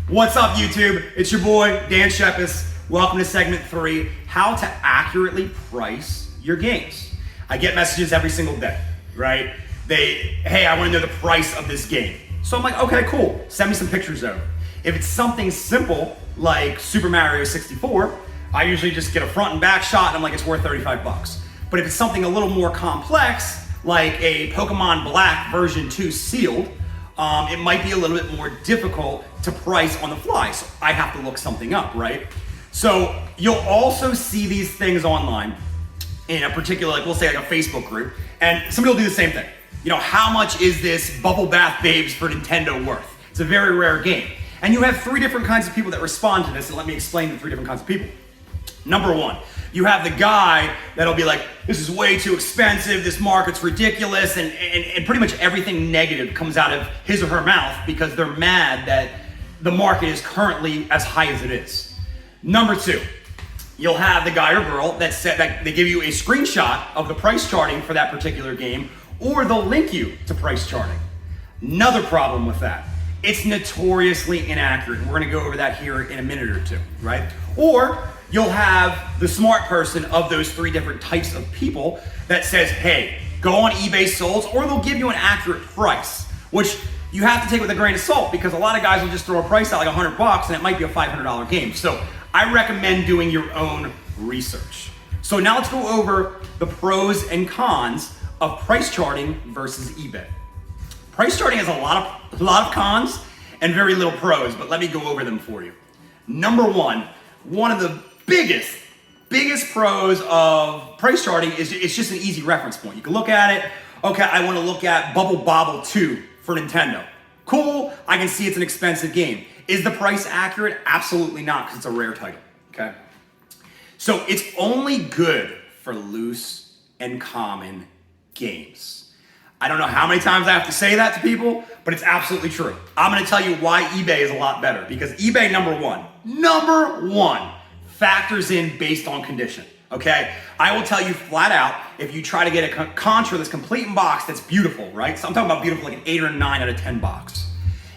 What's up, YouTube? It's your boy, Dan Shepis. Welcome to segment 3, how to accurately price your games. I get messages every single day, right? Hey, I want to know the price of this game. So I'm like, okay, cool. Send me some pictures over. If it's something simple like Super Mario 64, I usually just get a front and back shot and I'm like, it's worth 35 bucks. But if it's something a little more complex, like a Pokemon Black version 2 sealed, it might be a little bit more difficult to price on the fly. So I have to look something up, right? So you'll also see these things online in a particular, like we'll say like a Facebook group, and somebody will do the same thing. You know, how much is this Bubble Bath Babes for Nintendo worth? It's a very rare game. And you have 3 different kinds of people that respond to this, and let me explain the 3 different kinds of people. Number 1, you have the guy that'll be like, this is way too expensive, this market's ridiculous, and pretty much everything negative comes out of his or her mouth because they're mad that the market is currently as high as it is. Number 2, you'll have the guy or girl that said that they give you a screenshot of the price charting for that particular game, or they'll link you to price charting. Another problem with that, it's notoriously inaccurate. We're gonna go over that here in a minute or 2, right? Or you'll have the smart person of those 3 different types of people that says, hey, go on eBay Solds, or they'll give you an accurate price, which you have to take with a grain of salt because a lot of guys will just throw a price out like $100 and it might be a $500 game. So I recommend doing your own research. So now let's go over the pros and cons of price charting versus eBay. Price charting has a lot of cons and very little pros, but let me go over them for you. Number 1, one of the biggest pros of price charting is it's just an easy reference point. You can look at it, okay, I want to look at Bubble Bobble 2 for Nintendo. Cool, I can see it's an expensive game. Is the price accurate? Absolutely not, because it's a rare title, okay? So it's only good for loose and common games. I don't know how many times I have to say that to people, but it's absolutely true. I'm gonna tell you why eBay is a lot better, because eBay, number one, factors in based on condition, okay? I will tell you flat out, if you try to get a Contra that's complete in box, that's beautiful, right? So I'm talking about beautiful, like an 8 or 9 out of 10 box.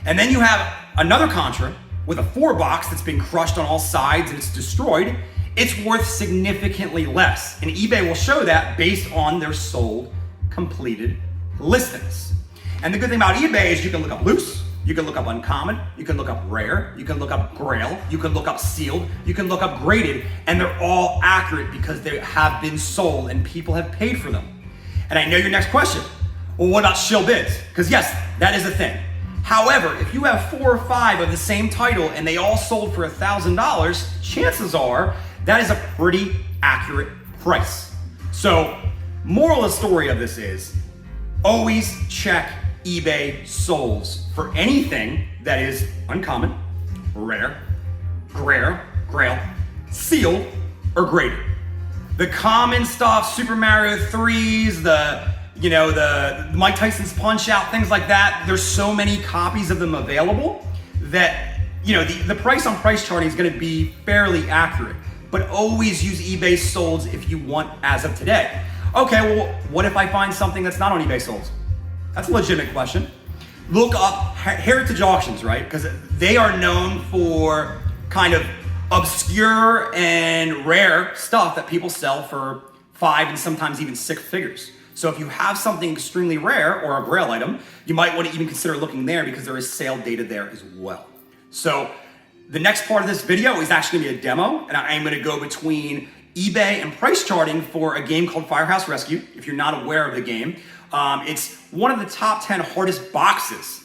And then you have another Contra with a 4 box that's been crushed on all sides and it's destroyed, it's worth significantly less. And eBay will show that based on their sold, completed listings. And the good thing about eBay is you can look up loose, you can look up uncommon, you can look up rare, you can look up grail, you can look up sealed, you can look up graded, and they're all accurate because they have been sold and people have paid for them. And I know your next question, well, what about shill bids? Because yes, that is a thing. However, if you have 4 or 5 of the same title and they all sold for $1,000, chances are that is a pretty accurate price. So, moral of the story of this is, always check eBay Solds for anything that is uncommon, rare, grail, sealed, or graded. The common stuff, Super Mario 3s, the Mike Tyson's Punch-Out, things like that, there's so many copies of them available that, the price on price charting is gonna be fairly accurate. But always use eBay Solds if you want as of today. Okay, well, what if I find something that's not on eBay Solds? That's a legitimate question. Look up heritage auctions, right? Because they are known for kind of obscure and rare stuff that people sell for 5 and sometimes even 6 figures. So if you have something extremely rare or a grail item, you might want to even consider looking there because there is sale data there as well. So the next part of this video is actually gonna be a demo, and I am gonna go between eBay and price charting for a game called Firehouse Rescue. If you're not aware of the game, it's one of the top 10 hardest boxes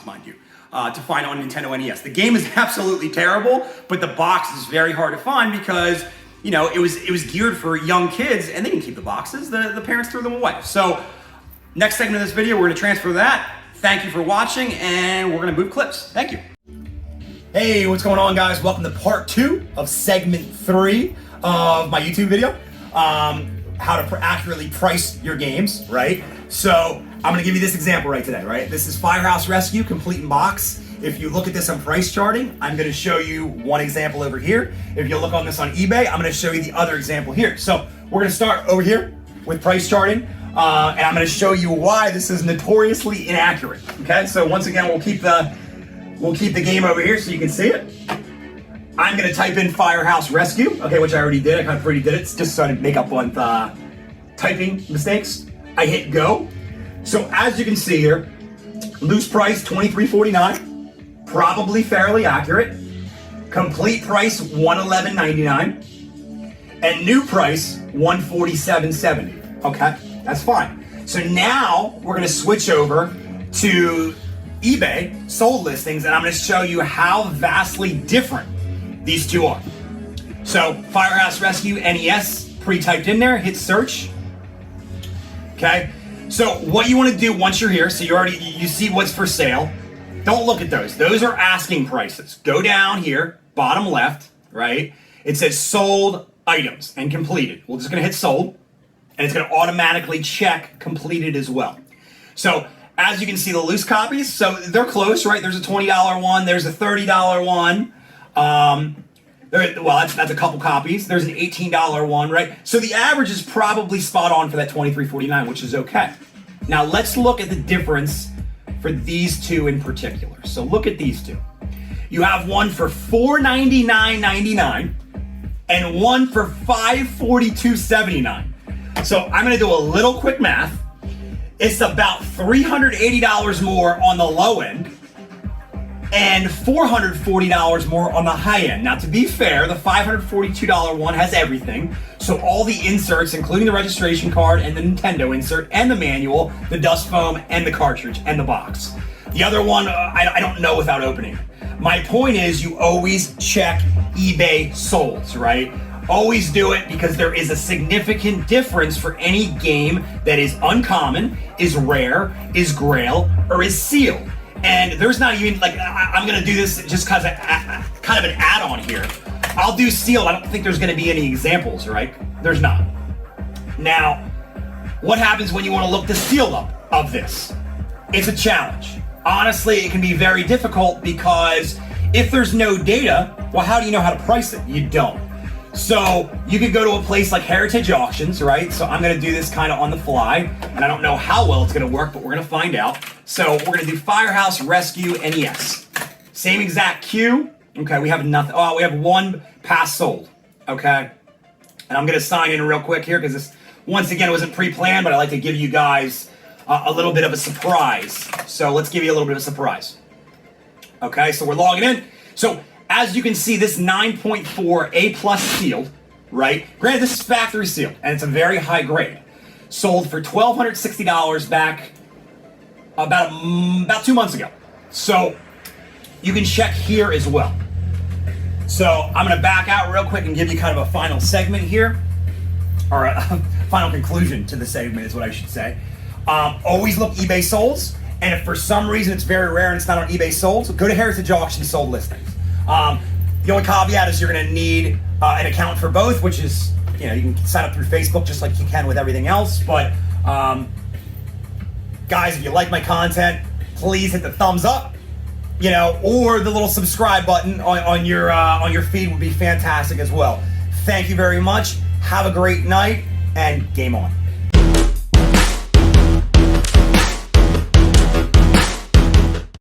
mind you, to find on Nintendo NES. The game is absolutely terrible, but the box is very hard to find because it was geared for young kids and they didn't keep the boxes. The parents threw them away. So next segment of this video, we're gonna transfer that. Thank you for watching, and we're gonna move clips. Thank you. Hey, what's going on, guys? Welcome to part 2 of segment 3 of my YouTube video, how to accurately price your games, right? So I'm gonna give you this example right today, right? This is Firehouse Rescue, complete in box. If you look at this on price charting, I'm gonna show you one example over here. If you look on this on eBay, I'm gonna show you the other example here. So we're gonna start over here with price charting, and I'm gonna show you why this is notoriously inaccurate, okay? So once again, we'll keep the We'll keep the game over here so you can see it. I'm gonna type in Firehouse Rescue, okay, which I already did. I kind of already did it. It's just so to make up on typing mistakes. I hit go. So as you can see here, loose price $23.49, probably fairly accurate. Complete price $111.99, and new price $147.70. Okay, that's fine. So now we're gonna switch over to eBay sold listings, and I'm gonna show you how vastly different these two are. So Firehouse Rescue NES pre-typed in there, hit search. Okay, so what you want to do once you're here, so you see what's for sale. Don't look at those. Those are asking prices. Go down here, bottom left, right? It says sold items and completed. We're just gonna hit sold, and it's gonna automatically check completed as well. So as you can see, the loose copies, so they're close, right? There's a $20 one, there's a $30 one. Well, that's a couple copies. There's an $18 one, right? So the average is probably spot on for that $23.49, which is okay. Now let's look at the difference for these two in particular. So look at these two. You have one for $499.99 and one for $542.79. So I'm gonna do a little quick math. It's about $380 more on the low end and $440 more on the high end. Now, to be fair, the $542 one has everything. So all the inserts, including the registration card and the Nintendo insert and the manual, the dust foam and the cartridge and the box. The other one, I don't know without opening. My point is you always check eBay solds, right? Always do it, because there is a significant difference for any game that is uncommon, is rare, is grail, or is sealed. And there's not even, like, I'm gonna do this just because kind of an add-on here. I'll do sealed. I don't think there's gonna be any examples, right? There's not. Now, what happens when you wanna look the sealed up of this? It's a challenge. Honestly, it can be very difficult, because if there's no data, well, how do you know how to price it? You don't. So you could go to a place like Heritage Auctions, right? So I'm gonna do this kind of on the fly, and I don't know how well it's gonna work, but we're gonna find out. So we're gonna do Firehouse Rescue NES. Same exact queue. Okay, we have nothing. Oh, we have one pass sold. Okay, and I'm gonna sign in real quick here, because this, once again, it wasn't pre-planned, but I like to give you guys a little bit of a surprise. So let's give you a little bit of a surprise. Okay, so we're logging in. So as you can see, this 9.4 A+ sealed, right? Granted, this is factory sealed, and it's a very high grade. Sold for $1,260 back about 2 months ago. So you can check here as well. So I'm gonna back out real quick and give you kind of a final segment here, or a final conclusion to the segment is what I should say. Always look eBay solds, and if for some reason it's very rare and it's not on eBay solds, go to Heritage Auction sold listings. The only caveat is you're going to need an account for both, which is, you can sign up through Facebook just like you can with everything else. But guys, if you like my content, please hit the thumbs up, or the little subscribe button on your feed would be fantastic as well. Thank you very much. Have a great night, and game on.